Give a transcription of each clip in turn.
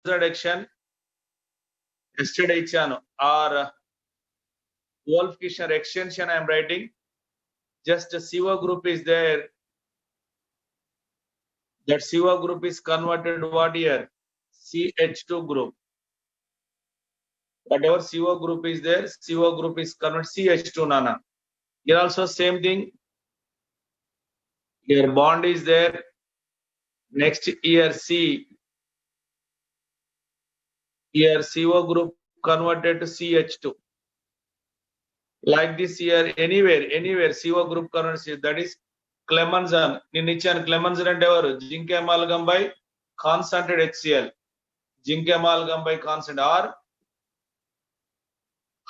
addiction yesterday ichanu or Wolff-Kishner extension I am writing. Just a CO group is there. That CO group is converted what here? CH2 group. Whatever CO group is there, CO group is converted CH2 nana. Here also same thing. Here bond is there. Next here C. Here CO group converted to CH2. Like this here, anywhere CO group converted, that is Clemenson. Ninichan Clemenson and ever zinc amalgam by concentrated HCl. Zinc amalgam by concentrated or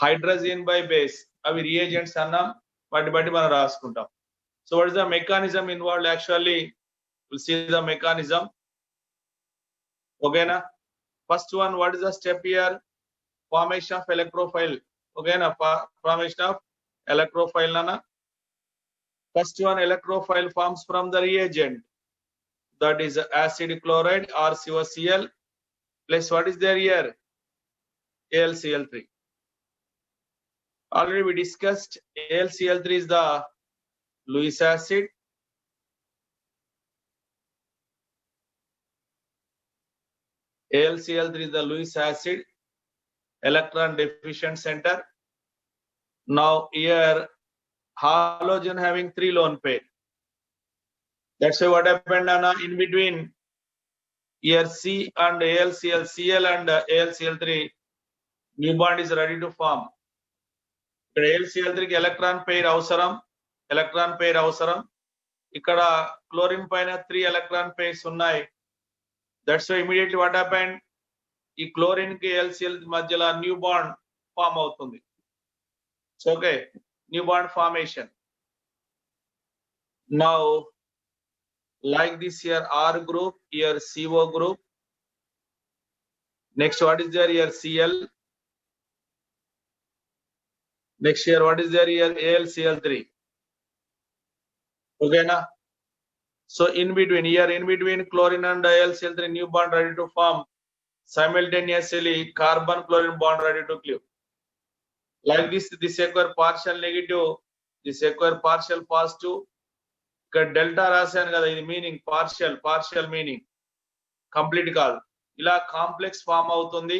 hydrazine by base. Avi reagents annam vati batti mana raskuntam. So what is the mechanism involved? Actually, we'll see the mechanism. Okay na? First one, what is the step here? Formation of electrophile. Okay na? Formation of electrophile nana. First one, electrophile forms from the reagent. That is acid chloride or COCl plus what is there here? AlCl3. Already we discussed AlCl3 is the Lewis acid. AlCl3 is the Lewis acid, electron deficient center. Now here halogen having 3 lone pair. That's why what happened in between here C and AlCl, Cl and AlCl3, new bond is ready to form. AlCl3 ki electron pair avasaram. Ikkada chlorine paina 3 electron pairs unnai. That's why immediately what happened? Ee chlorine ki AlCl madhyala new bond form avutundi. So okay, new bond formation. Now like this here R group, here CO group. Next what is there here? Cl. Next here what is there here? AlCl3. Okay na? So in between chlorine and AlCl3 new bond ready to form. Simultaneously carbon chlorine bond ready to cleave. Like this acquire partial negative, this acquire partial positive. Delta రాశాను కదా, ఇది meaning partial meaning, complete కాదు. ఇలా complex form అవుతుంది.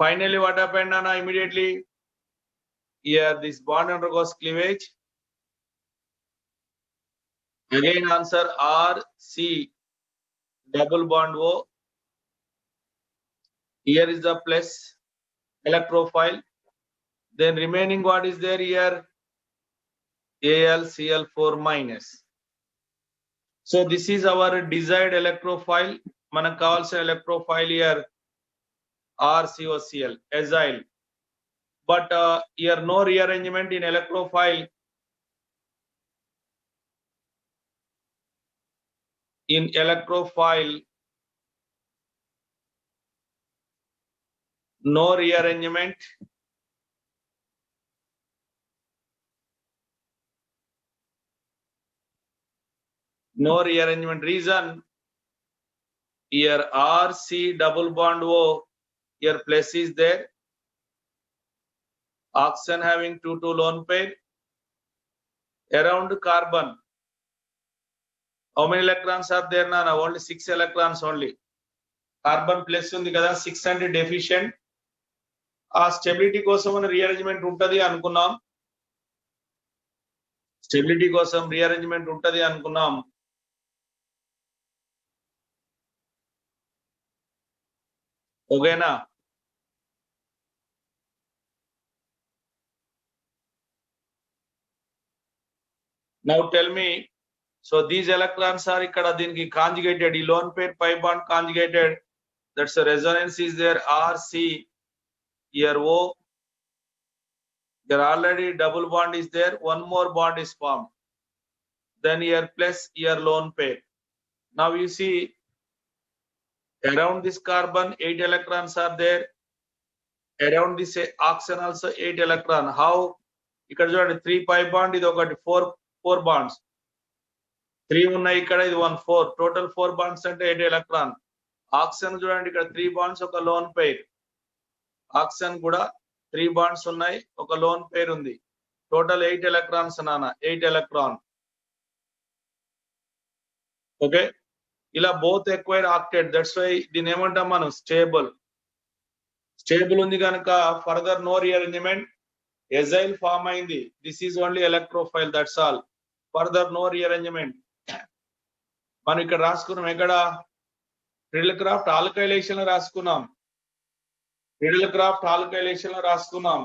Finally what happened Anna? Immediately here this bond undergoes cleavage. Again answer R C double bond O. Here is the plus electrophile. Then remaining what is there here? AlCl4 minus. So this is our desired electrophile. Manaku kavalsina electrophile here RCOCl, acyl. But here no rearrangement in electrophile. In electrophile, no rearrangement. No rearrangement. Reason here RC double bond O, here plus is there. Oxygen having 2 lone pair. Around carbon, how many electrons are there Nana? Only 6 electrons only. Carbon plus undi kada, 6 and deficient. ఆ stability కోసం rearrangement ఉంటది అనుకున్నాం. Stability కోసం rearrangement ఉంటది అనుకున్నాం. ఓకేనా? Now tell me, so these electrons are ikkada దీనికి conjugated, ఈ lone pair pi bond conjugated, that's a resonance is there RC, here O, there already double bond is there, one more bond is formed, then here plus, here lone pair. Now you see around this carbon 8 electrons are there, around this oxygen also 8 electron. How? ఇక్కడ చూడండి 3 pi bond, ఇది ఒకటి 4 bonds. 3 ఉన్నాయి ఇక్కడ, ఇది 1 4, total 4 bonds అంటే 8 electron. Oxygen చూడండి ఇక్కడ 3 బాండ్స్ ఒక లోన్ పెయిర్. ఆక్సిజన్ కూడా 3 బాండ్స్ ఉన్నాయి, ఒక లోన్ పెయిర్ ఉంది. టోటల్ 8 ఎలక్ట్రాన్స్ నాన్న, 8 ఎలక్ట్రాన్. ఓకే, ఇలా both acquire octet, that's why దీని ఏమంటాం మనం స్టేబుల్. స్టేబుల్ ఉంది కనుక further no rearrangement, acyl form అయింది. This is only electrophile, that's all. Further no rearrangement. మనం ఇక్కడ రాసుకున్నాం, ఎక్కడ ప్రిడిల్క్రాఫ్ట్ ఆల్కైలేషన్ లో రాసుకున్నాం. ప్రిడిల్క్రాఫ్ట్ ఆల్కైలేషన్ లో రాసుకున్నాం.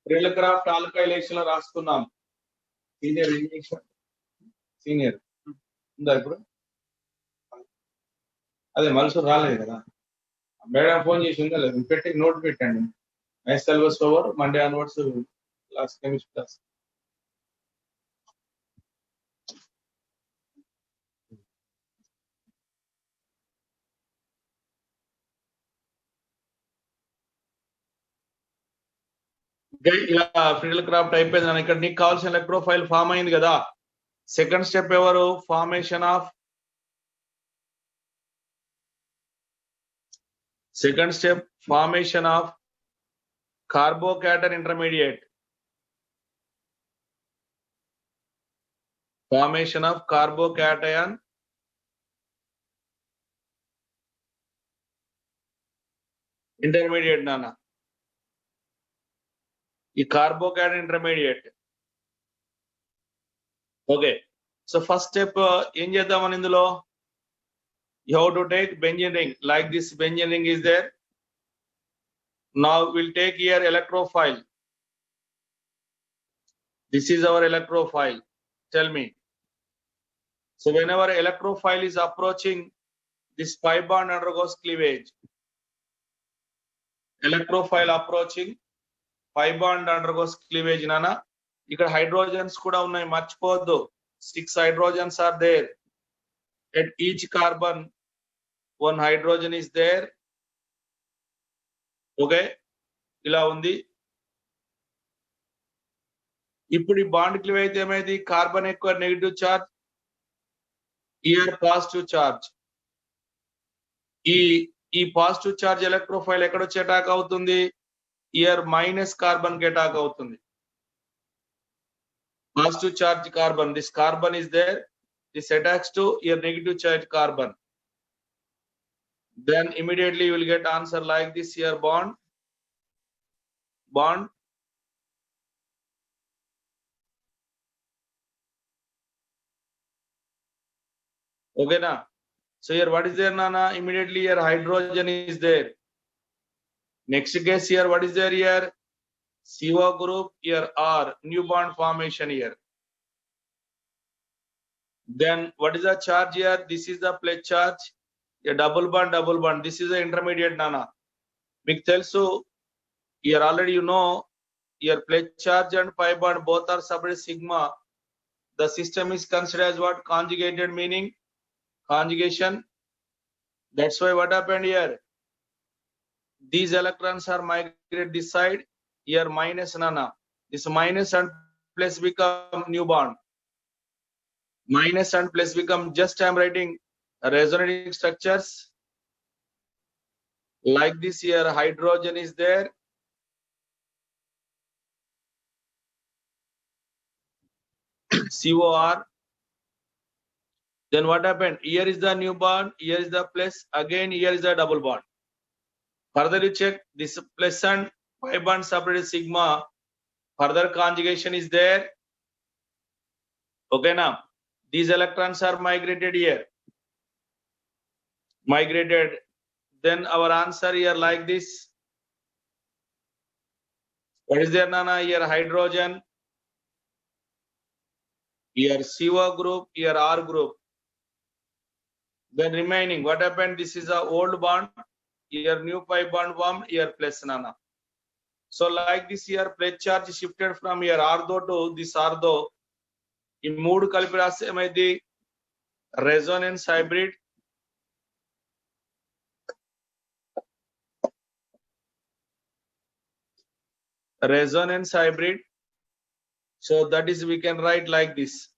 ప్రిడిల్క్రాఫ్ట్ ఆల్కైలేషన్ లో రాసుకున్నాం. సీనియర్ ఇంజెక్షన్, సీనియర్ ఉందా ఇప్పుడు? అదే మలుసు రాలేదు కదా, మేడం ఫోన్ చేసి ఉందా లేదు పెట్టి నోట్ పెట్టండి. Nice syllabus over, Monday onwards class chemistry class. ఇలా ప్రిడిల్క్రాఫ్ట్ అయిపోయింది. ఇక్కడ నీకు కావాల్సిన ఎలక్ట్రోఫైల్ ఫామ్ అయింది కదా. సెకండ్ స్టెప్ ఎవరు? Formation of, second step formation of carbocation intermediate. Formation of carbocation intermediate నాన్న, ఈ carbocation intermediate. Okay, so first step ఏం చేద్దామని ఇందులో, you have to take benzene ring, like this benzene ring is there. Now we'll take here electrophile. This is our electrophile. Tell me. So whenever electrophile is approaching, this pi bond undergoes cleavage. Electrophile approaching, pi bond undergoes cleavage nana. ఇక్కడ hydrogens కూడా ఉన్నాయి, మర్చిపోవద్దు. 6 hydrogens are there. At each carbon 1 hydrogen is there. Okay, ఇలా ఉంది. ఇప్పుడు ఈ bond cleave అయితే ఏమైంది? కార్బన్ ఎక్కువ negative charge, year positive charge. ఈ పాజిటివ్ చార్జ్ ఎలక్ట్రోఫైల్ ఎక్కడొచ్చి అటాక్ అవుతుంది? ఇయర్ మైనస్ కార్బన్ కి అటాక్ అవుతుంది. Positive charge carbon, this carbon is there, this attacks to your negative charge carbon. Then immediately you will get answer like this here, bond. Okay na? So here what is there nana? Immediately here hydrogen is there. Next case here, what is there here? CO group, here R, new bond formation here. Then what is the charge here? This is the pledge charge, a double bond. This is the intermediate nana. Meeku telusu, here already you know, here pledge charge and pi bond both are separate sigma. The system is considered as what? Conjugated, meaning conjugation. That's why what happened here? These electrons are migrated this side, here minus nana. This minus and plus become new bond. Minus and plus become, just I am writing resonating structures like this here. Hydrogen is there, COR. Then what happened? Here is the new bond, here is the plus, again here is the double bond. Further you check, this plus and pi bond separated sigma, further conjugation is there. Okay now, these electrons are migrated here, migrated. Then our answer here like this. What is there nana? Here hydrogen, here CO group, here R group. Then remaining, what happened? This is a old bond, here new pi bond formed, here plus nana. So like this here, pledge charge shifted from here artho to this artho. ఈ మూడు కలిపి రాస్తే ఏమైంది? Resonance hybrid. Resonance hybrid So that is, we can write like this.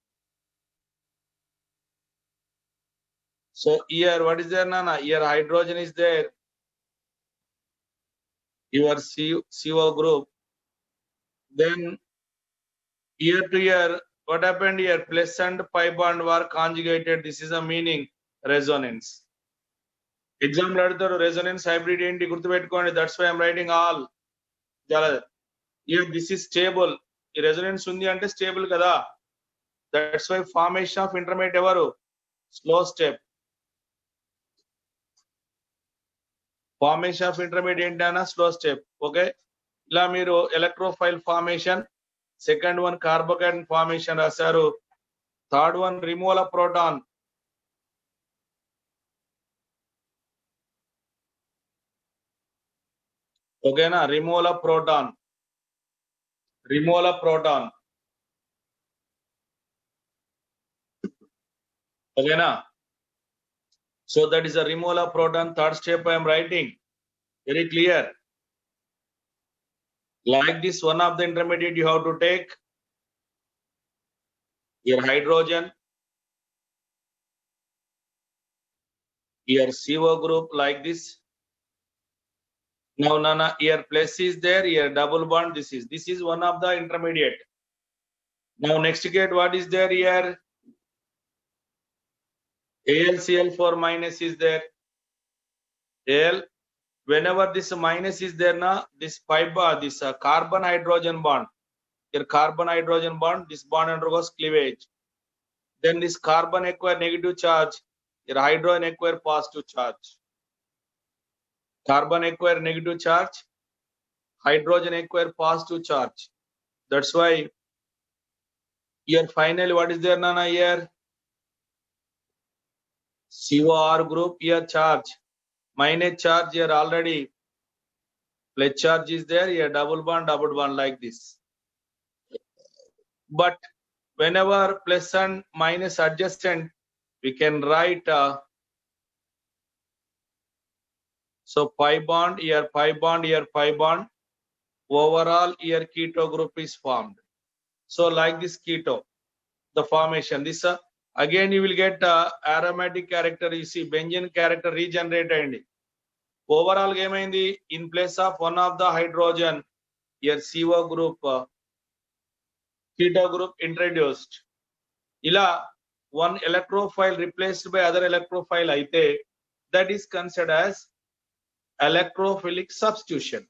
So here, what is there, Nana? Here hydrogen is there. Your CO group. Then here to here, what happened here? Plus and pi bond were conjugated. This is a meaning resonance. Example adutaru resonance hybrid enti gurtupeట్టుకోండి. That's why I'm writing all. Here this is stable. ఈ resonance ఉంది అంటే stable కదా. That's why formation of intermediate evaru slow step. Formation of intermediate ఏంటన్నా slow step. Okay. ఇలా మీరు electrophile formation, second one carbocation formation రాశారు, third one removal of proton. Okay na, removal of proton. Removal of proton. Okay na. So that is a removal of proton. Third step I am writing. Very clear. Like this, one of the intermediate you have to take. Here hydrogen. Here CO group like this. Now Nana, here plus is there, here double bond, this is one of the intermediate. Now next get what is there here? AlCl4 minus is there. Al, whenever this minus is there, na, this fiber, this carbon hydrogen bond. Here carbon hydrogen bond, this bond undergoes cleavage. Then this carbon acquire negative charge. Here hydrogen acquire positive charge. Carbon acquire negative charge, hydrogen acquire positive charge. That's why here finally what is there, Nana? Here COR group, here charge, minus charge here already, plus charge is there, here double bond like this. But whenever plus and minus adjacent, we can write so pi bond, here pi bond, here pi bond. Overall, here keto group is formed. So like this keto, the formation. This again you will get aromatic character. You see benzene character regenerated. Overall game in place of one of the hydrogen, here CO group, keto group introduced. Ila one electrophile replaced by other electrophile aite, that is considered as electrophilic substitution.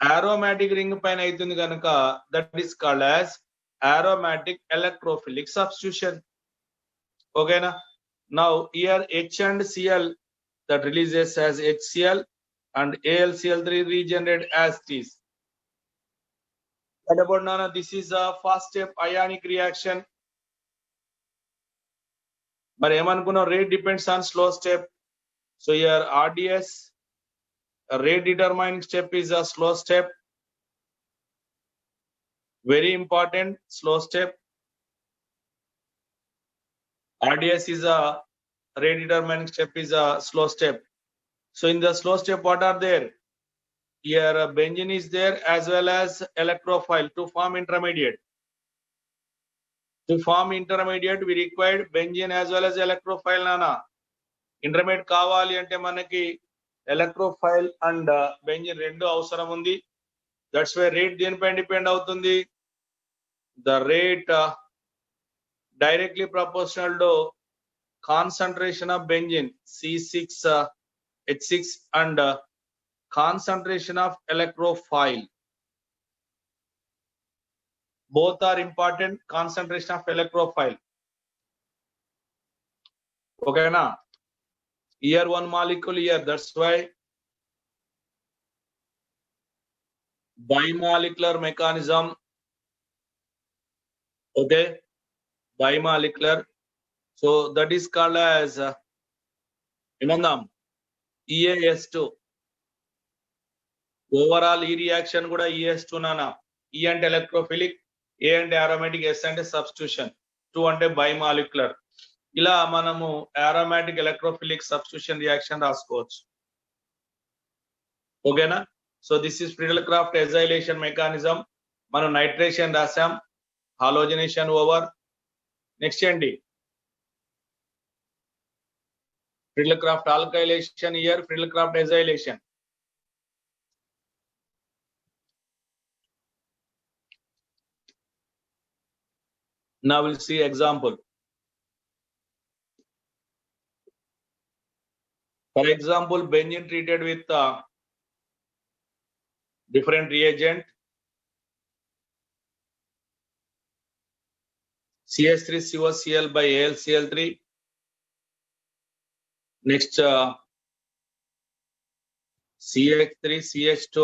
Aromatic ring pain aitundi ganaka, that is called as aromatic electrophilic substitution. Okay na. Now here H and Cl that releases as HCl and AlCl3 regenerate as it is. What about Nana? This is a first step ionic reaction. But emanukuna rate depends on slow step. So here RDS, a rate determining step is a slow step. Very important, slow step. RDS is a rate determining step, is a slow step. So in the slow step, what are there? Here benzene is there as well as electrophile to form intermediate. To form intermediate, we required benzene as well as electrophile, Nana. Intermediate kavali ante manaki electrophile and benzene rendu avasaram undi. That's why rate దేనిపై depend అవుతుంది? The rate directly proportional to concentration of benzene C6H6 and concentration of electrophile. Both are important. Concentration of electrophile. Okay na? Here one molecule here. That's why bimolecular mechanism. Okay, bimolecular. So that is called as EAS2. Overall E reaction kuda EAS2 nana. E and electrophilic, A and aromatic, S and substitution. 2 ante bimolecular. Ila manamu aromatic electrophilic substitution reaction raskochu. Okay na? So this is Friedel-Crafts acylation mechanism. Manu nitration rasam. Halogenation over. Next ఏంటి? Friedel-Crafts alkylation here, Friedel-Crafts acylation. Now we'll see example. For example, benzene treated with different reagent. CH3COCl by AlCl3. Next, CH3CH2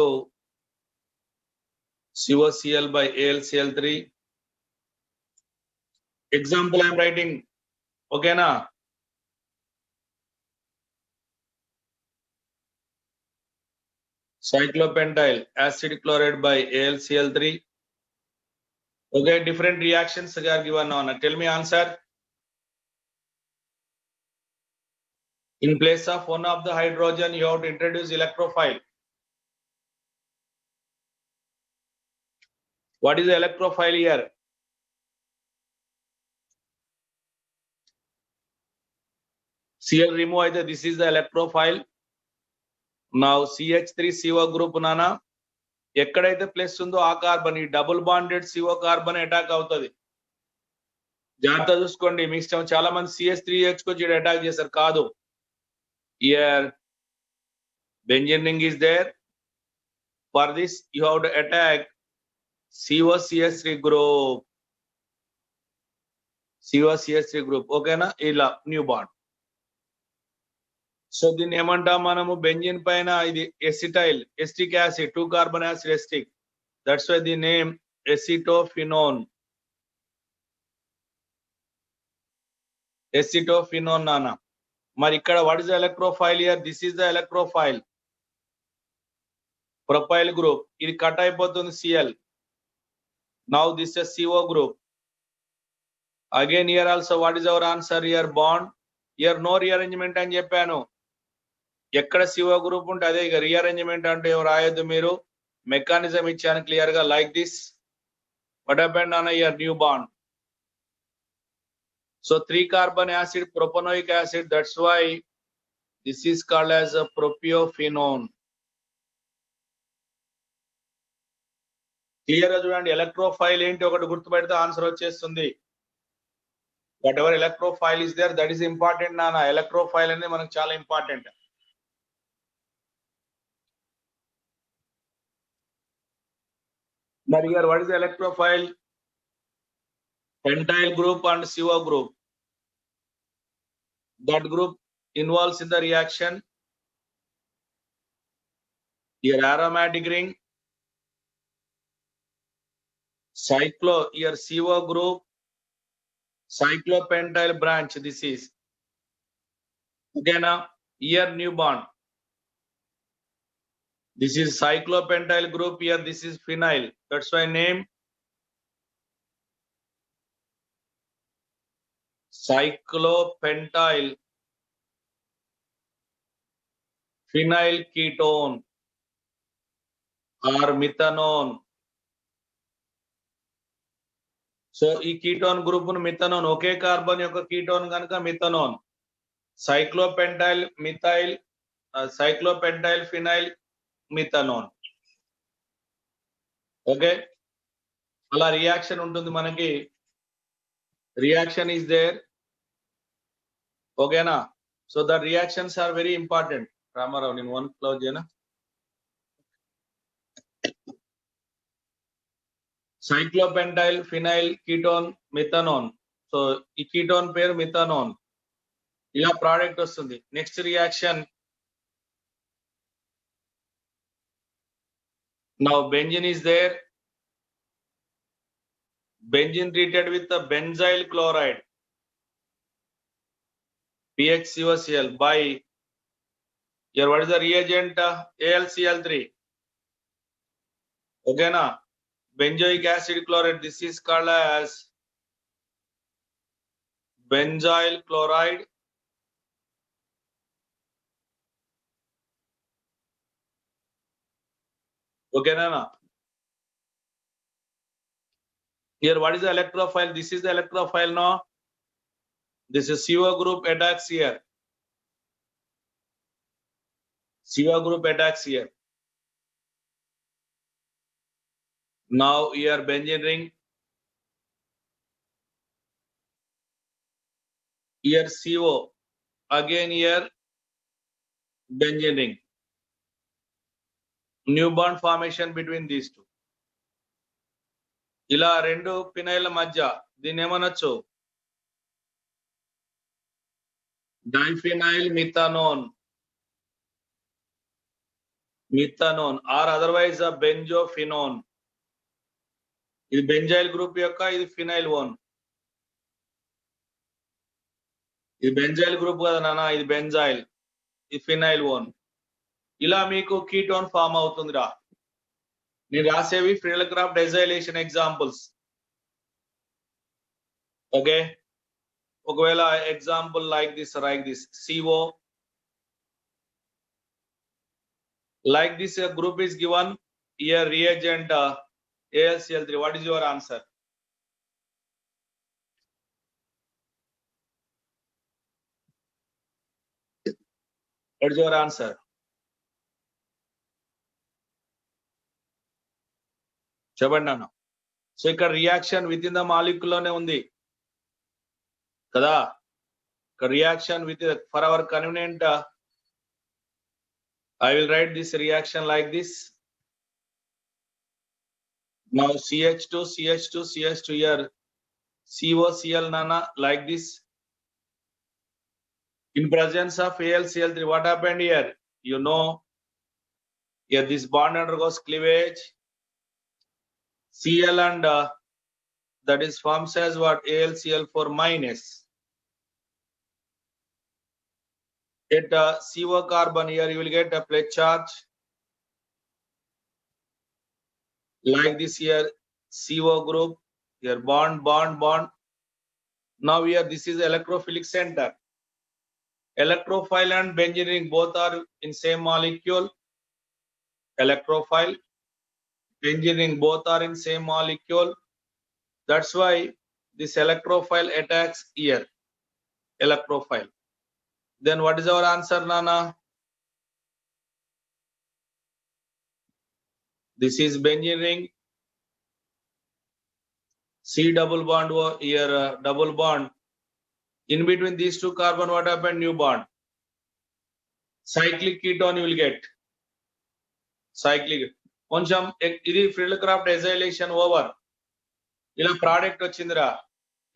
COCl by AlCl3. Example I am writing. Okay na? Cyclopentyl acid chloride by AlCl3. Okay, different reactions are given on. Tell me answer. In place of one of the hydrogen, you have to introduce electrophile. What is the electrophile here? Cl remove either. This is the electrophile. Now CH3CO group nana ఎక్కడైతే plus ఉందో ఆ carbon ఈ double bonded CO carbon attack అవుతుంది. జాగ్రత్త చూసుకోండి. మీ ఇష్టం. చాలా మంది CH3H కు అటాక్ చేశారు. కాదు. Here benzene ring is there. For this you have to attack COCH3 group. COCH3 group. Okay na? ఇలా న్యూ బాండ్. సో దీన్ని ఏమంటాం మనము? బెంజిన్ పైన ఇది acetyl acetic acid 2 carbon acid acetic. That's why the name acetophenone. Acetophenone నానా. మరి ఇక్కడ what is the electrophile here? This is the electrophile. Propyl group. ఇది కట్ అయిపోతుంది Cl. Now this is CO group. Again here also what is our answer here? Bond. Here no rearrangement అని చెప్పాను. ఎక్కడ CO group ఉంటే అదే. ఇక rearrangement అంటే రాయొద్దు మీరు. మెకానిజం ఇచ్చాను క్లియర్ గా. Like this. What happened on here? New bond. So 3 carbon acid propanoic acid. That's why this is called as a propiophenone. Clear గా చూడండి. ఎలక్ట్రోఫైల్ ఏంటి ఒకటి గుర్తుపెడితే ఆన్సర్ వచ్చేస్తుంది. Whatever electrophile is there, that is important నాన్న. Electrophile అనేది మనకు చాలా ఇంపార్టెంట్. మరి here what is the electrophile? Pentyl group and CO group. That group involves in the reaction. Here aromatic ring. Here CO group. Cyclopentyl branch. This is. Okay now. Here new bond. This is cyclopentyl group. Here this is phenyl. That's why name cyclopentyl phenyl ketone or methanone. So ఈ ketone group ను methanone. ఒకే carbon యొక్క ketone కనుక methanone. Cyclopentyl methyl cyclopentyl phenyl methanone. Okay, అలా reaction ఉంటుంది మనకి. Reaction is there. ఓకేనా? So the reactions are very important. Ramarao నేను వన్ క్లోజ్ చేయనా? Cyclopentyl phenyl ketone methanone. So ఈ కీటోన్ పేరు మిథనోన్. ఇలా ప్రోడక్ట్ వస్తుంది. Next reaction. Now benzene is there. Benzene treated with the benzyl chloride BHCOCl by here what is the reagent? AlCl3. Okay na? Benzoic acid chloride. This is called as benzyl chloride. Okay na? Here, what is the electrophile? This is the electrophile now. This is CO group attacks here. CO group attacks here. Now here benzene ring. Here CO. Again here benzene ring. New bond formation between these two. ఇలా రెండు phenyl మధ్య దీన్ని ఏమనొచ్చు? Diphenyl methanone or otherwise benzophenone. ఇది benzyl group యొక్క, ఇది phenyl own. ఇది benzyl group కదా నాన్న, ఇది బెంజైల్, ఇది ఫినైల్ ఓన్. ఇలా మీకు కీటోన్ ఫామ్ అవుతుందిరా. నేను రాసేవి ఫ్రీడెల్క్రాఫ్ట్ డైజైలేషన్ ఎగ్జాంపుల్స్. ఓకే, ఒకవేళ example like this CO, like this group is given here, reagent AlCl3. What is your answer? What is your answer? చెప్పండి అన్న. సో ఇక్కడ reaction with in the molecule లోనే ఉంది కదా. ఇక్కడ reaction with, for our convenient I will write this reaction like this. Now CH2 here, COCl nana, like this. In presence of AlCl3, what happened here? You know, here this bond undergoes cleavage. Cl and that is forms as what? AlCl4 minus. At CO carbon here, you will get a pledge charge like this here, CO group here, bond. Now here, this is electrophilic center. Electrophile and benzene ring both are in same molecule. Electrophile, benzene ring both are in same molecule. That's why this electrophile attacks here, electrophile. Then what is our answer, Nana? This is benzene ring. C double bond here, double bond. In between these two carbon, what happened? New bond. Cyclic ketone you will get. Cyclic. కొంచెం ఇది ఫ్రీడెల్క్రాఫ్ట్ డైజైలేషన్ over. ఇలా product వచ్చిందిరా,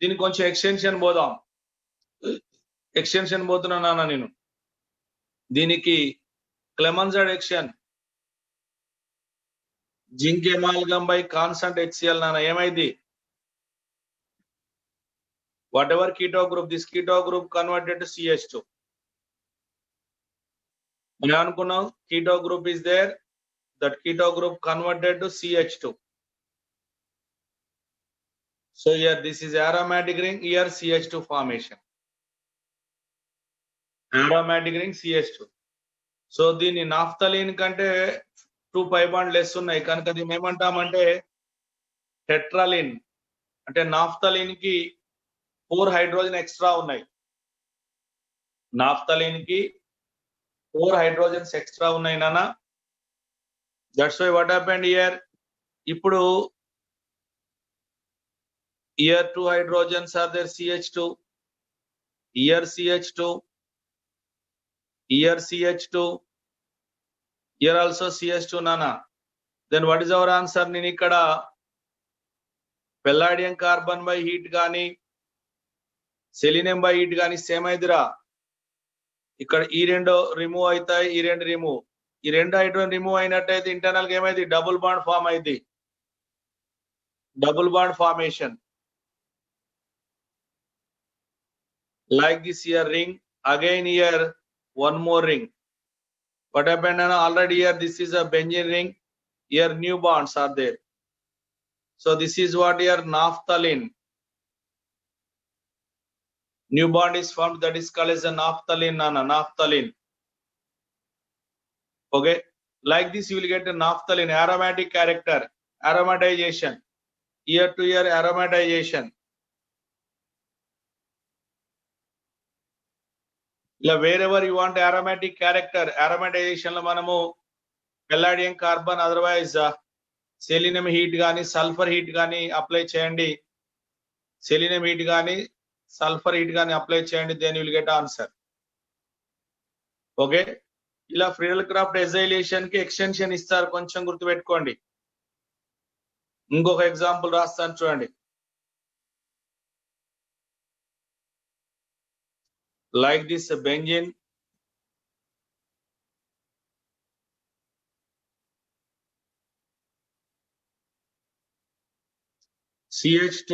దీనికి కొంచెం extension పోదాం. Extension పోతున్నా నాన్న నేను. దీనికి Clemmensen reduction, zinc amalgam by constant HCl నాన్న. ఏమైంది? whatever keto group, this keto group converted to CH2. మనం అనుకున్నాం keto group is there, that keto group converted to CH2. So here this is aromatic ring, here CH2 formation. Aromatic ring CH2. So దీన్ని naphthalene కంటే 2 pi bond less ఉన్నాయి కనుక దీన్ని ఏమంటామంటే టెట్రాలిన్. అంటే naphthalene కి 4 హైడ్రోజన్ ఎక్స్ట్రా ఉన్నాయి. నాఫ్థలిన్ కి 4 హైడ్రోజన్స్ ఎక్స్ట్రా ఉన్నాయి నాన్న. That's why what happened here. ఇప్పుడు here 2 hydrogens are there, CH2, here CH2, here CH2, here also CH2 nana. Then what is our answer? నేను ఇక్కడ palladium carbon by heat గాని selenium by heat గాని same అయిదిరా. ఇక్కడ ఈ రెండు remove అవుతాయి, ఈ రెండు రిమూవ్, ఈ రెండు హైడ్రోజన్ రిమూవ్ అయినట్టయితే ఇంటర్నల్ గా ఏమైంది? డబుల్ బాండ్ ఫామ్ అయింది. Double bond formation. Like this here ring, again here one more ring. What happened? Already here this is a benzene ring, here new bonds are there. So this is what here naphthalene. New bond is formed, that is called as a naphthalene, naphthalene. Okay, like this you will get a naphthalene, aromatic character, aromatization. year to year aromatization. Wherever you want aromatic character, aromatization lo manamu palladium carbon, otherwise selenium heat gaani sulfur heat gaani apply cheyandi. Selenium heat gaani sulfur heat gaani apply cheyandi, then you will get answer. Okay, ila Friedel-Crafts acylation ki extension istaru, koncham gurtu pettukondi. ఇంకొక example రాస్తాను చూడండి. Like this benzene, CH2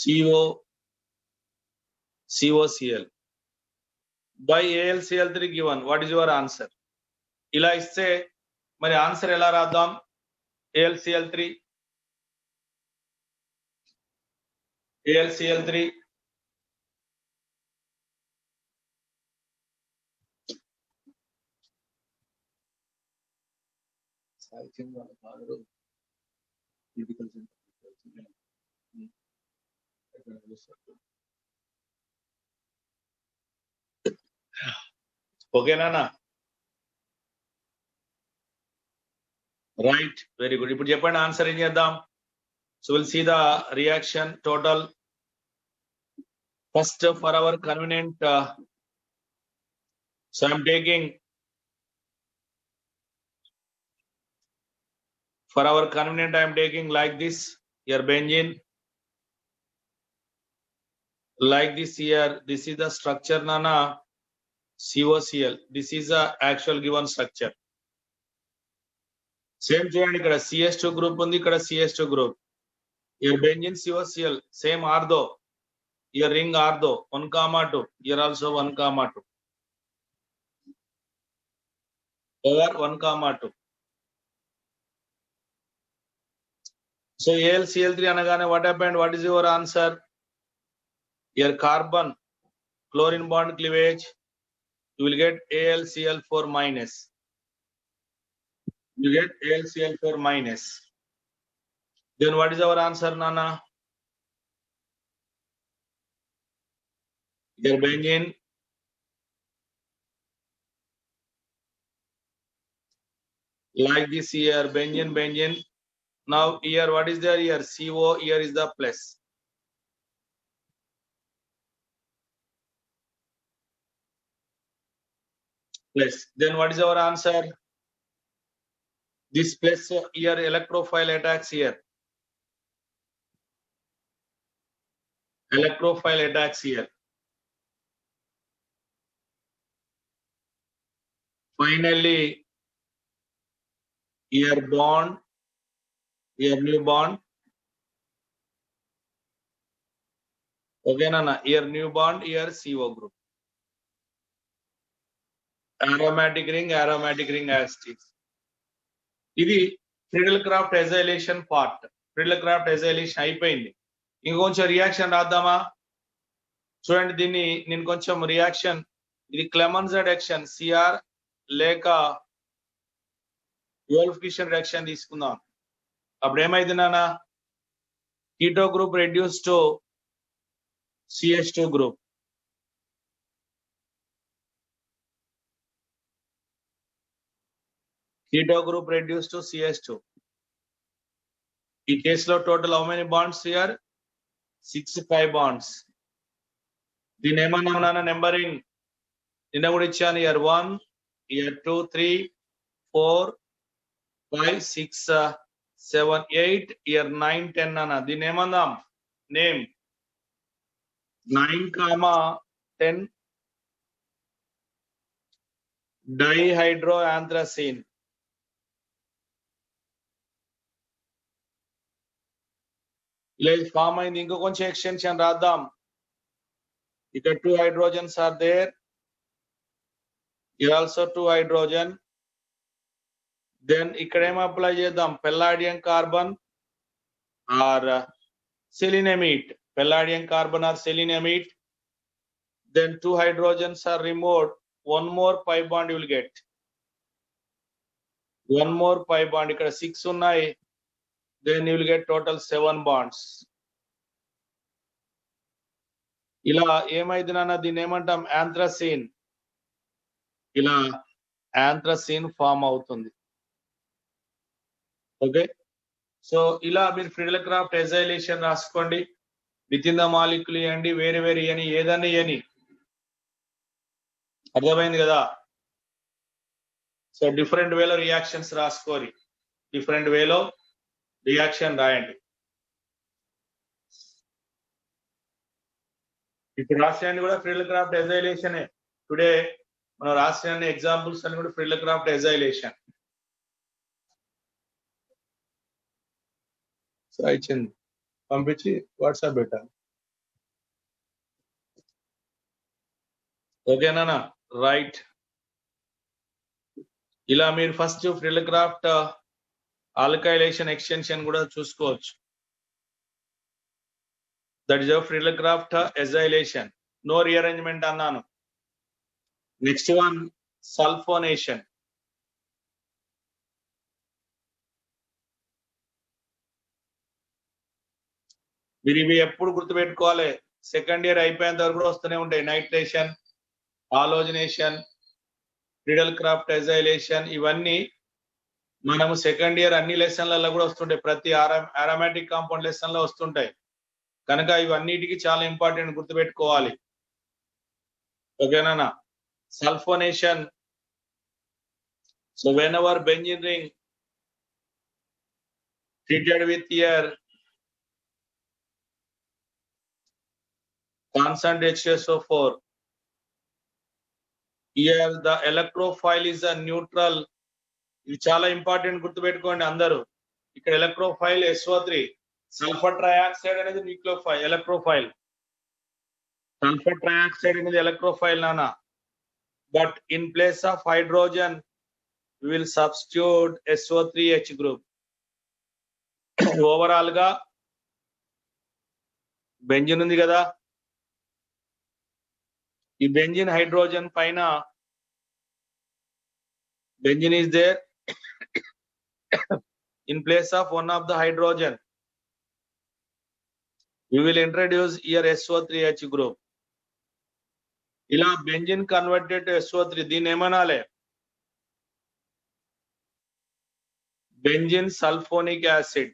CO COCl by AlCl3 given. What is your answer? ఇలా ఇస్తే మరి answer ఎలా రాద్దాం? AlCl3 ఓకేనా? Right, very good. ఇప్పుడు చెప్పండి ఆన్సర్ ఏం చేద్దాం? So will see the reaction total. First for our convenient, so I'm taking, for our convenient I am taking like this here benzene, like this here. This is the structure nana, COCl. This is the actual given structure. Same చూడండి, ఇక్కడ CH2 group ఉంది, ఇక్కడ CH2 group. Here benzene COCl same ortho, here ring ortho 1,2, here also 1,2 over 1,2. So AlCl3 anagane what happened? What is your answer? Here carbon chlorine bond cleavage, you will get AlCl4 minus. You get AlCl4 minus. Then what is our answer, Nana? Here benzene, like this here benzene. Now here what is there? Here CO, here is the plus. Plus. Then what is our answer? This plus here electrophile attacks here. Electrophile attacks here. Finally, here bond, here new bond. Okay, Nana. Here new bond, here CO group. Aromatic ring as it is. ఇది Friedel-Crafts acylation part. Friedel-Crafts acylation అయిపోయింది. ఇంకొంచెం reaction రాద్దామా? చూడండి, దీన్ని నేను కొంచెం reaction, ఇది Klemens reaction CR లేక యోల్ఫిషన్ reaction తీసుకుందాం. అప్పుడు ఏమైంది నాన్న? Keto group reduce to CH2 group. Keto group reduced to CH2. In case of total how many bonds here? 65 bonds. The name of numbering. Here 1, here 2, 3, 4, 5, 6, 7, 8, here 9, 10. Nana. The name of them. Name 9, 10 dihydroanthracene. లేదు form అయింది. ఇంకో కొంచెం extension రాద్దాం. ఇక్కడ 2 hydrogens are there. Here also 2 hydrogen. Then ఇక్కడ ఏం apply చేద్దాం? palladium carbon or selenamite. Palladium carbon or selenamite. Then 2 hydrogens are removed. One more pi bond you will get. One more pi bond. ఇక్కడ 6 ఉన్నాయి. then you will get total 7 bonds. ఇలా ఏమైంది నాన్న, దీన్ని ఏమంటాం, యాంథ్రసీన్. ఇలా యాంథ్రసీన్ ఫామ్ అవుతుంది. ఓకే, సో ఇలా మీరు ఫ్రీడల్ క్రాఫ్ట్ ఎజైలేషన్ రాసుకోండి. విత్ ఇన్ ద మాలిక్యూల్ ఇవ్వండి, వేరే వేరే ఇయని, ఏదన్నా ఇయని. అర్థమైంది కదా? సో డిఫరెంట్ వేలో రియాక్షన్స్ రాసుకోరి, డిఫరెంట్ వేలో రియాక్షన్ రాయండి. ఇప్పుడు రాసేయండి కూడా ఫ్రీడల్ క్రాఫ్ట్ ఎజైలేషన్. టుడే మనం రాసిన ఎగ్జాంపుల్స్ అని కూడా ఫ్రీడల్ క్రాఫ్ట్ ఎజైలేషన్. సో ఇచ్చింది పంపించి వాట్సాప్ పెట్టాలి. ఓకేనా? రైట్. ఇలా మీరు first Friedel Crafts alkylation extension కూడా చూసుకోవచ్చు. That is Friedel Crafts acylation. No rearrangement అన్నాను. Next one sulphonation. మీరు ఇవి ఎప్పుడు గుర్తుపెట్టుకోవాలి, సెకండ్ ఇయర్ అయిపోయేంత వరకు కూడా వస్తూనే ఉంటాయి. నైట్రేషన్, హాలోజనేషన్, ఫ్రీడల్ క్రాఫ్ట్ ఎజైలేషన్, ఇవన్నీ మనము సెకండ్ ఇయర్ అన్ని లెసన్లలో కూడా వస్తుంటాయి. ప్రతి అరోమాటిక్ కాంపౌండ్ లెసన్ లో వస్తుంటాయి. కనుక ఇవన్నిటికీ చాలా ఇంపార్టెంట్, గుర్తుపెట్టుకోవాలి. ఓకేనా? Sulphonation. So when ever benzene ring treated with your constant H2SO4, here the electrophile is a neutral. ఇది చాలా ఇంపార్టెంట్, గుర్తుపెట్టుకోండి అందరూ. ఇక్కడ ఎలక్ట్రోఫైల్ SO3, సల్ఫర్ ట్రయాక్సైడ్ అనేది న్యూక్లియోఫైల్, ఎలక్ట్రోఫైల్. సల్ఫర్ ట్రయాక్సైడ్ అనేది ఎలక్ట్రోఫైల్ నానా. But in place of hydrogen we will substitute SO3H group. Overall గా benzene ఉంది కదా, ఈ బెంజిన్ హైడ్రోజన్ పైన benzene is there in place of one of the hydrogen we will introduce here SO3H group. ఇలా benzene converted to SO3, దీన్ని ఏమనాలి, benzene sulphonic acid.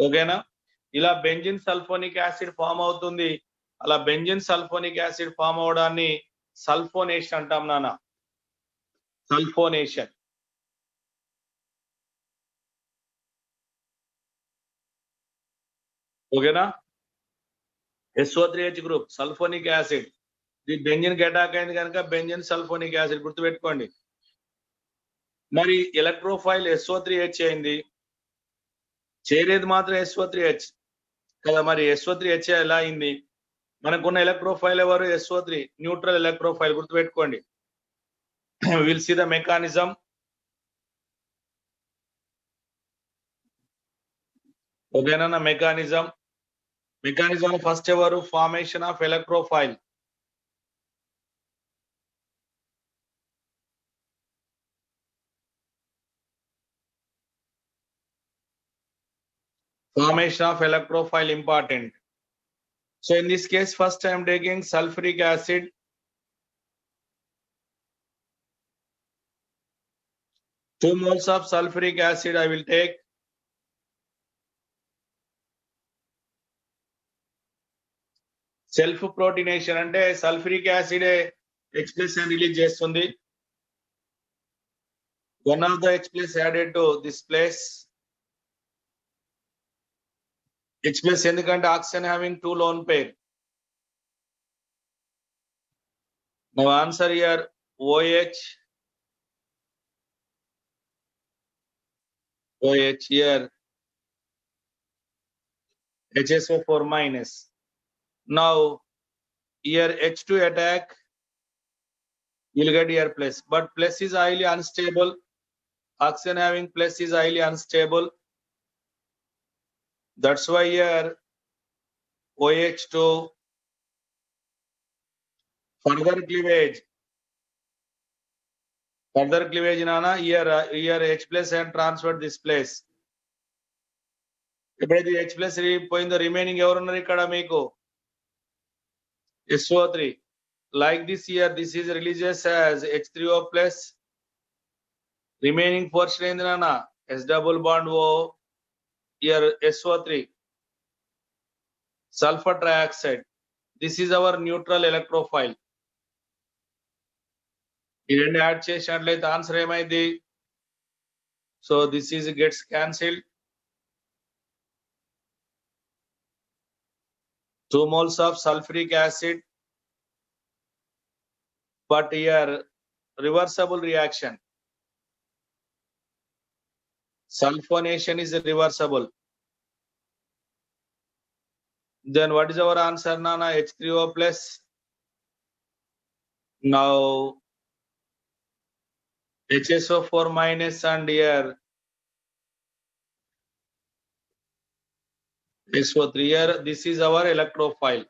ఓకేనా? ఇలా బెంజిన్ సల్ఫోనిక్ యాసిడ్ ఫామ్ అవుతుంది. అలా బెంజిన్ సల్ఫోనిక్ యాసిడ్ ఫామ్ అవడాన్ని sulphonation అంటాం నాన్న. సల్ఫోనేషన్. ఓకేనా? SO3H గ్రూప్ సల్ఫోనిక్ యాసిడ్, ఇది బెంజిన్ కి అటాక్ అయింది కనుక బెంజిన్ సల్ఫోనిక్ యాసిడ్ గుర్తుపెట్టుకోండి. మరి ఎలక్ట్రోఫైల్ SO3H అయింది, చేరేది మాత్రం SO3H కదా. మరి SO3H ఎలా అయింది? మనకున్న ఎలక్ట్రోఫైల్ ఎవరు? SO3, న్యూట్రల్ ఎలక్ట్రోఫైల్, గుర్తుపెట్టుకోండి. Will see the mechanism. ఓకేనా? మెకానిజం ఫస్ట్ ఎవరు? Formation of electrophile. Formation of electrophile important. So in this case, first I am taking sulfuric acid. Two moles of sulfuric acid I will take. Self protonation అంటే sulphuric acid H+ release చేస్తుంది. One of the H+ added to this place. H+ ఎందుకంటే oxygen having 2 lone pair. Now answer here OH here HSO4 minus. Now here H2 attack, you will get here plus, but plus is highly unstable. Oxygen having plus is highly unstable. That's why here OH2 further cleavage Further cleavage nana here H plus and transferred this place. ఎప్పుడైతే H plus పోయిందో remaining ఎవరు ఉన్నారు ఇక్కడ మీకు SO3. Like this here, this is releases as H3O plus. Remaining portion ఏంది నాన్న S double bond O here SO3. Sulfur trioxide. This is our neutral electrophile. ఈ రెండు యాడ్ చేసినట్లయితే ఆన్సర్ ఏమైంది? So this is gets cancelled. 2 moles of sulfuric acid, but here reversible reaction. Sulfonation is reversible. Then what is our answer, Nana? H3O plus. Now HSO4 minus and here SO3. Here this is our electrophile.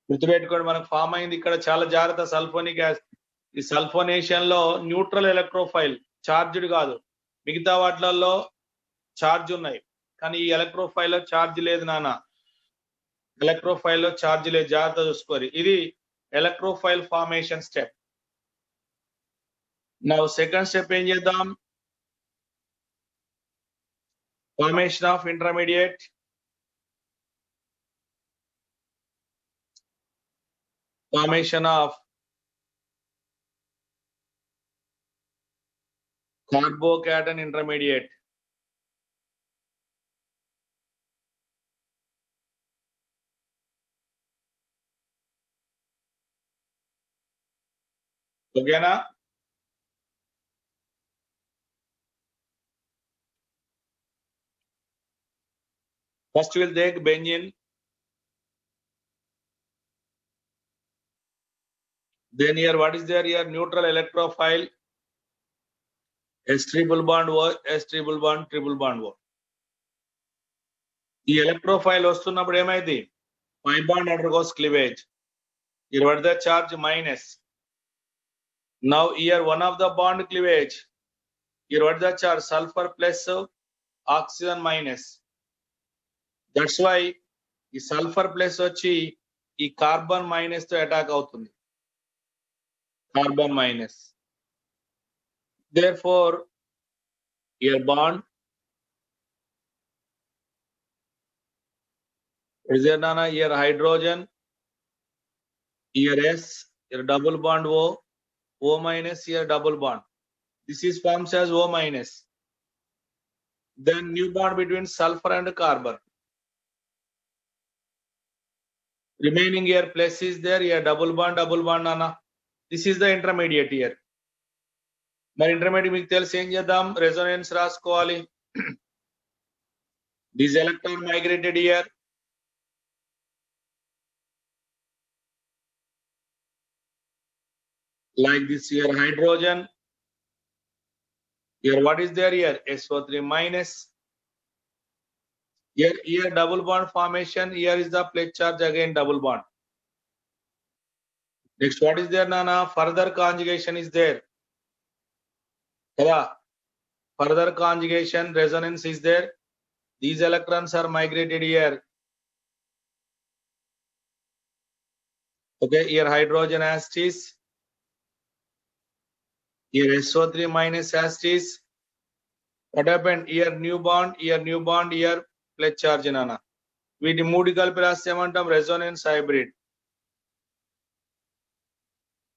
గుర్తుపెట్టుకోండి, మనకు form అయింది ఇక్కడ చాలా జాగ్రత్త. Sulphonic acid ఈ sulphonation లో neutral electrophile, charged కాదు. మిగతా వాటిలలో చార్జ్ ఉన్నాయి కానీ ఈ ఎలక్ట్రోఫైల్ లో చార్జ్ లేదు నాన్న. ఎలక్ట్రోఫైల్ లో చార్జ్ లేదు, జాగ్రత్త చూసుకోవాలి. ఇది ఎలక్ట్రోఫైల్ ఫార్మేషన్ స్టెప్. నా సెకండ్ స్టెప్ ఏం చేద్దాం? Formation of intermediate. Formation of carbocation intermediate. Okay na? First we'll take benzene. Then here what is there here? Neutral electrophile. S triple bond O, S triple bond, triple bond O. ఈ electrophile వస్తున్నప్పుడు ఏమైంది? Pi bond undergoes cleavage. Here what is the charge? Minus. Now here one of the bond cleavage. Here what is the charge? Sulfur plus oxygen minus. That's why ఈ sulphur plus వచ్చి ఈ carbon minus తో attack అవుతుంది. Carbon minus. Therefore, here bond is there nana? Here hydrogen, here S, here double bond O, O minus, here double bond. This is forms as O minus. Then new bond between sulfur and carbon. Remaining here plus is there, here double bond nana. This is the intermediate here. మరి intermediate మీకు తెలిసి ఏం చేద్దాం? Resonance రాసుకోవాలి. This electron migrated here. Like this here hydrogen. Here what is there here? SO3 minus. Here double bond formation. Here is the pledge charge, again double bond. Next, what is there, Nana? Further conjugation is there. Yeah. Further conjugation, resonance is there. These electrons are migrated here. Okay, here hydrogen astes. Here SO3 minus astes. What happened? Here new bond, here pledge charge, Nana. వీటి మూడు కలిపి రాస్తే ఏమంటాం? Resonance hybrid.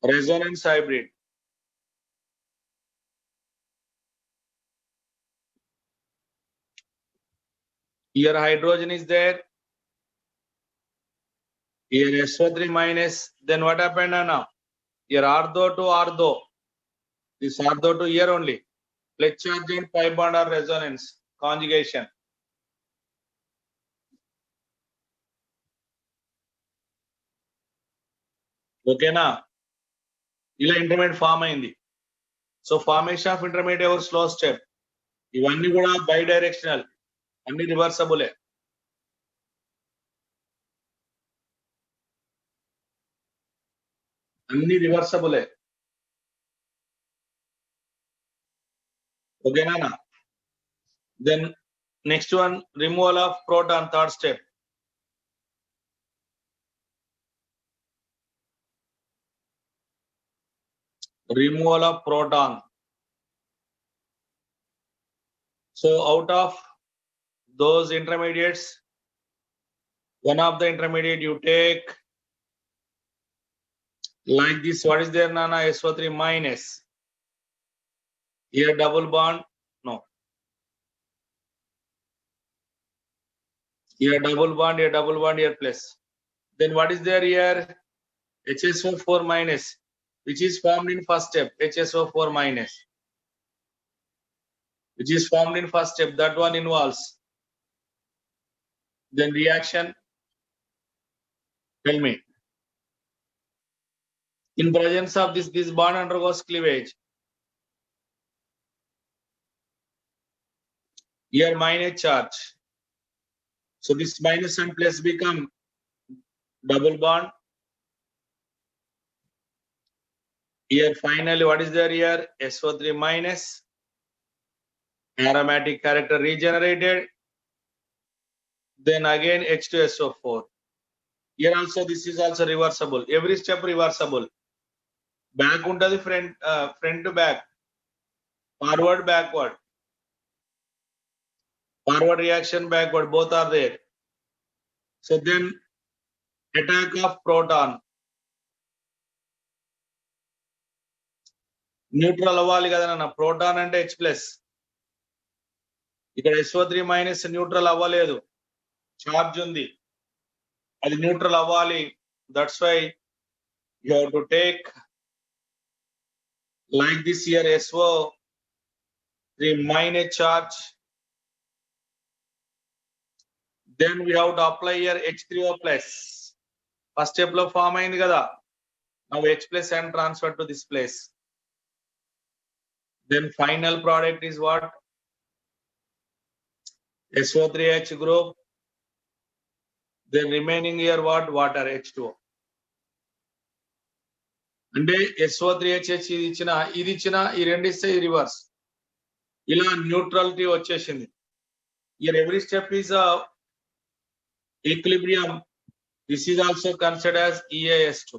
Resonance hybrid. Here hydrogen is there. Here SO3 minus. Then what happened now? Here ortho to ortho. This ortho to here only. Pledge charge and pi bond or resonance conjugation. Okay na? ఇలా intermediate form అయింది. So formation of intermediate ఎవరు? Slow step. ఇవన్నీ కూడా bidirectional, అన్ని రివర్సబులే. అన్ని రివర్సబులే. ఓకేనా? Then next one removal of proton, third step. Removal of proton. So out of those intermediates, one of the intermediate you take like this. What is there, Nana? SO3 minus. Here double bond. No. Here double bond, here plus. Then what is there here? HSO4 minus, which is formed in first step. HSO4 minus, which is formed in first step. That one involves. Then reaction. Tell me. In presence of this bond undergoes cleavage. Here minus charge. So this minus and plus become double bond. Here finally what is there here? SO3 minus. Aromatic character regenerated. Then again H2SO4. Here also this is also reversible. Every step reversible. Back untadi front to back. Forward, backward. Forward reaction, backward, both are there. So then attack of proton. Neutral అవ్వాలి కదా నాన్న, proton అంటే H plus. ఇక్కడ SO3 minus neutral అవ్వలేదు, charge ఉంది, అది neutral అవ్వాలి. That's why you have to take like this here SO3 minus charge. Then we have to apply here H3O plus. First step lo form అయింది కదా. Now H plus and transfer to this place. Then final product is what? SO3H group. Then remaining here what? Water, H2O. అంటే SO3H ఇది ఇచ్చిన ఈ రెండు ఇస్తే reverse, ఇలా neutrality వచ్చేసింది. Here every step is equilibrium. This is also considered as EAS2.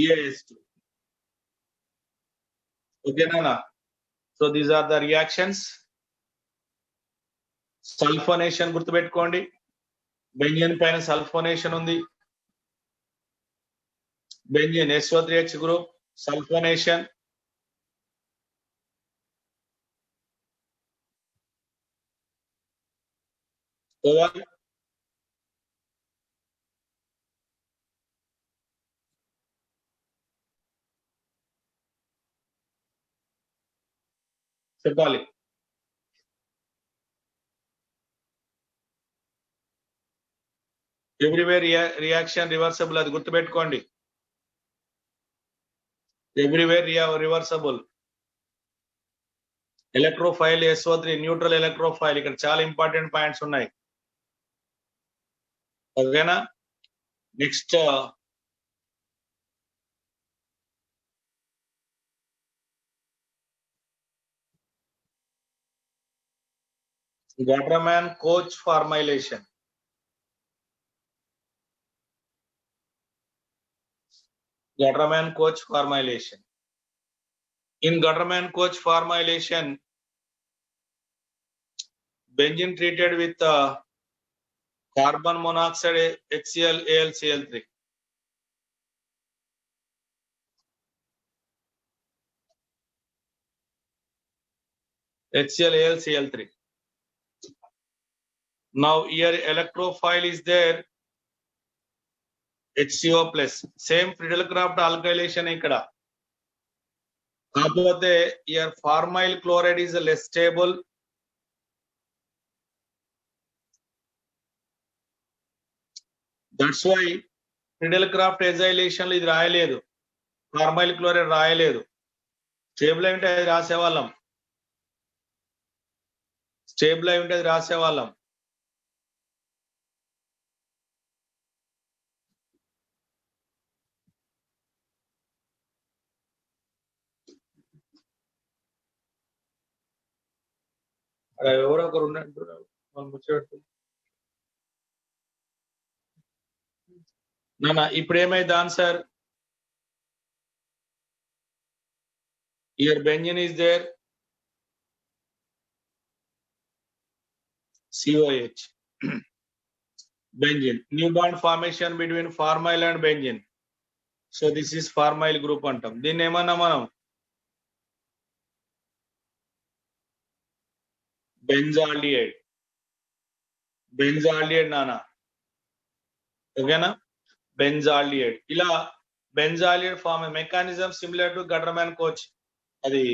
EAS2. Okay, Nana. So these are the reactions. Sulfonation గుర్తుపెట్టుకోండి. Benzene పైన సల్ఫోనేషన్ ఉంది. Benzene SO3H group, sulphonation. Over. చెప్పాలి. ఎవ్రీవేర్ రియాక్షన్ రివర్సబుల్, అది గుర్తుపెట్టుకోండి. Everywhere reversible. Electrophile SO3 neutral electrophile. ఇక్కడ చాలా important points ఉన్నాయి. ఓకేనా? Next Gattermann-Koch formylation. Gattermann-Koch formylation. In Gattermann-Koch formylation, benzene treated with carbon monoxide HCl AlCl3. HCl AlCl3. Now here electrophile is there, HCO plus. Same Friedel-Crafts alkylation ikkada. కాకపోతే here formyl chloride is less stable. That's why Friedel-Crafts acylation లో ఇది రాయలేదు, formyl chloride రాయలేదు. Stable అయి ఉంటే అది రాసేవాళ్ళం, stable అయి ఉంటే అది రాసేవాళ్ళం. ఎవరో ఒకరు ఉన్నట్టు వాళ్ళు ముచ్చట నాన్న ఇప్పుడు ఏమైంది answer here benzene is there COH benzene new bond formation between formyl and benzene so this is formyl group అంటాం దీన్ని ఏమన్నా మనం benzaldehyde నానా ఓకేనా benzaldehyde ఇలా benzaldehyde form mechanism similar to Gattermann Koch అది